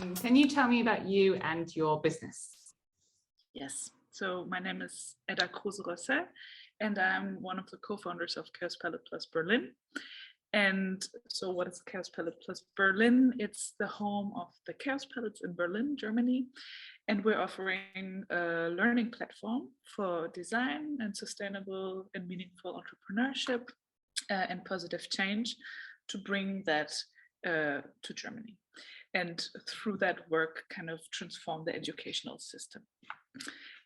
Can you tell me about you and your business? Yes, so my name is Edda Kruse-Rössel, and I'm one of the co-founders of Chaos Palette Plus Berlin. And so what is Chaos Palette Plus Berlin? It's the home of the Chaos Palettes in Berlin, Germany. And we're offering a learning platform for design and sustainable and meaningful entrepreneurship and positive change to bring that to Germany. And through that work, kind of transform the educational system.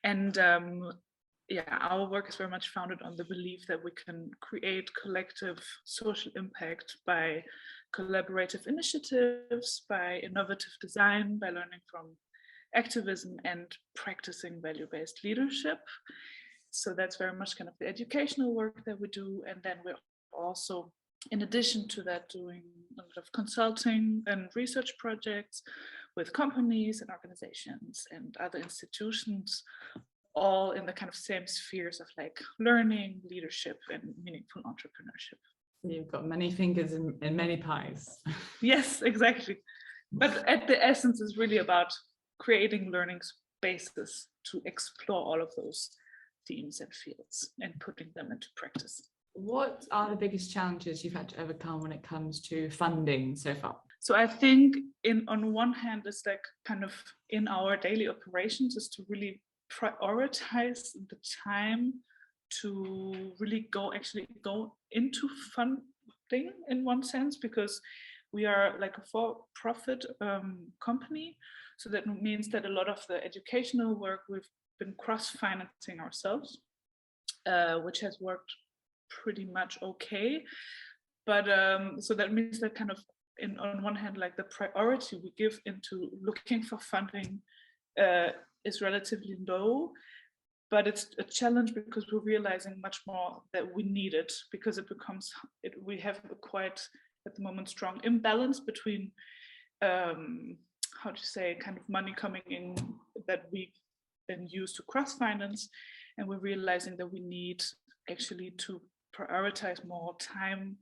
And our work is very much founded on the belief that we can create collective social impact by collaborative initiatives, by innovative design, by learning from activism and practicing value-based leadership. So that's very much kind of the educational work that we do. And then we're also, in addition to that, doing a lot of consulting and research projects with companies and organizations and other institutions, all in the kind of same spheres of like learning, leadership, and meaningful entrepreneurship. You've got many fingers in many pies. Yes, exactly. But at the essence is really about creating learning spaces to explore all of those themes and fields and putting them into practice. What are the biggest challenges you've had to overcome when it comes to funding so far? So I think on one hand, it's like kind of in our daily operations is to really prioritize the time to really go into funding in one sense, because we are like a for-profit company. So that means that a lot of the educational work we've been cross-financing ourselves, which has worked pretty much okay. But so that means that kind of on one hand, like the priority we give into looking for funding is relatively low, but it's a challenge because we're realizing much more that we need it, because we have a quite at the moment strong imbalance between kind of money coming in that we then use to cross-finance, and we're realizing that we need actually to prioritize more time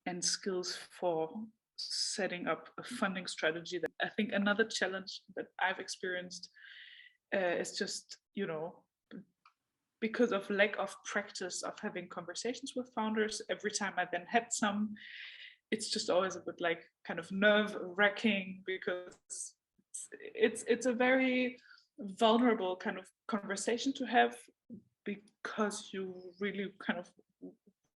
and skills for setting up a funding strategy. That I think another challenge that I've experienced is just, because of lack of practice of having conversations with founders, every time I then had some, it's just always a bit like kind of nerve-wracking, because it's a very vulnerable kind of conversation to have, because you really kind of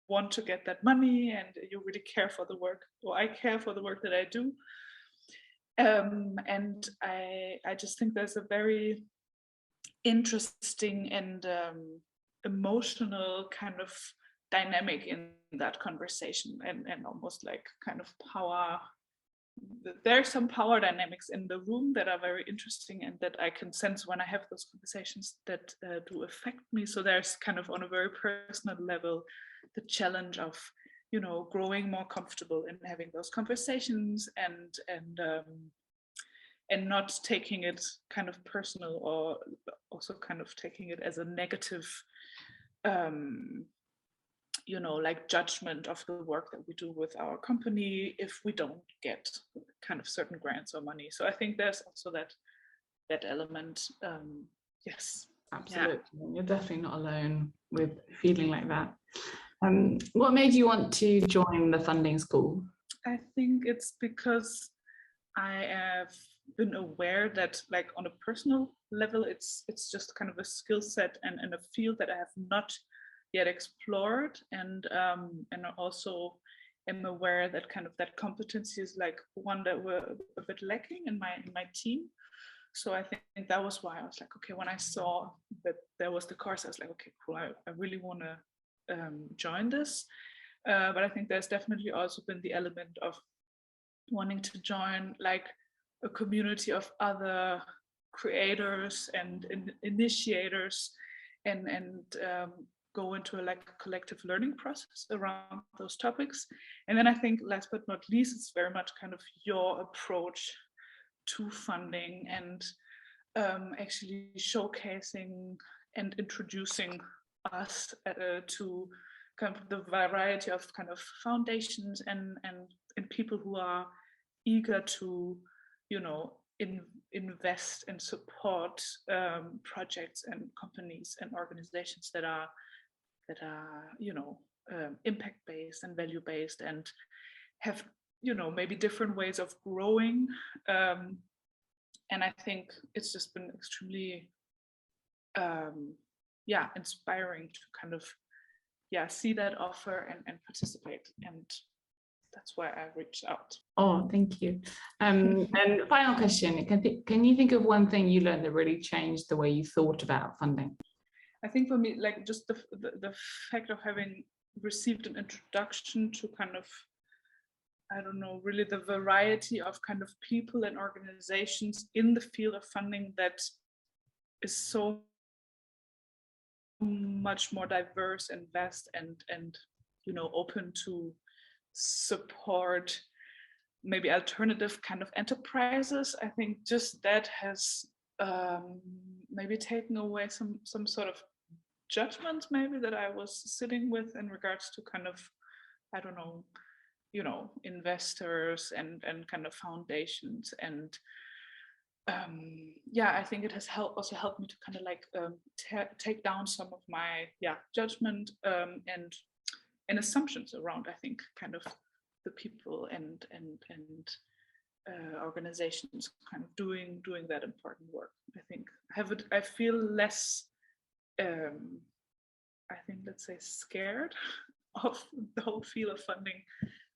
want to get that money and you really care for the work, or I care for the work that I do. And I just think there's a very interesting and emotional kind of dynamic in that conversation, and almost like kind of power. There's some power dynamics in the room that are very interesting and that I can sense when I have those conversations that do affect me. So there's kind of on a very personal level the challenge of growing more comfortable in having those conversations and not taking it kind of personal, or also kind of taking it as a negative like judgment of the work that we do with our company if we don't get kind of certain grants or money. So I think there's also that element. Yes, absolutely. Yeah. You're definitely not alone with feeling like that. What made you want to join the funding school? I think it's because I have been aware that, like, on a personal level, it's just kind of a skill set and a field that I have not yet explored, and also am aware that kind of that competency is like one that we're a bit lacking in my team. So I think that was why I was like, okay, when I saw that there was the course, I was like, okay, cool, I really want to join this. But I think there's definitely also been the element of wanting to join like a community of other creators and initiators and go into a collective learning process around those topics. And then I think last but not least, it's very much kind of your approach to funding and actually showcasing and introducing us to kind of the variety of kind of foundations and people who are eager to invest and support projects and companies and organizations that are impact based and value based and have maybe different ways of growing, and I think it's just been extremely inspiring to kind of see that offer and participate, and that's why I reached out. Oh, thank you. And final question, can you think of one thing you learned that really changed the way you thought about funding? I think for me, like just the fact of having received an introduction to kind of, I don't know, really the variety of kind of people and organizations in the field of funding that is so much more diverse and vast and open to support maybe alternative kind of enterprises. I think just that has maybe taken away some sort of judgment maybe that I was sitting with in regards to kind of, I don't know, investors and kind of foundations, and I think it has also helped me to kind of like take down some of my judgment and assumptions around, I think, kind of the people and organizations kind of doing that important work. I think I feel less I think, let's say, scared of the whole field of funding,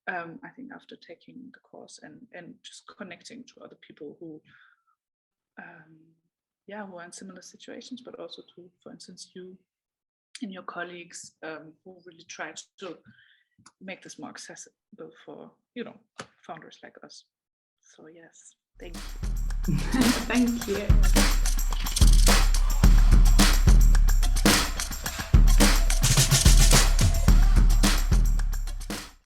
I think, after taking the course and just connecting to other people who who are in similar situations, but also to, for instance, you and your colleagues who really try to make this more accessible for, founders like us. So yes, thank you. Thank you.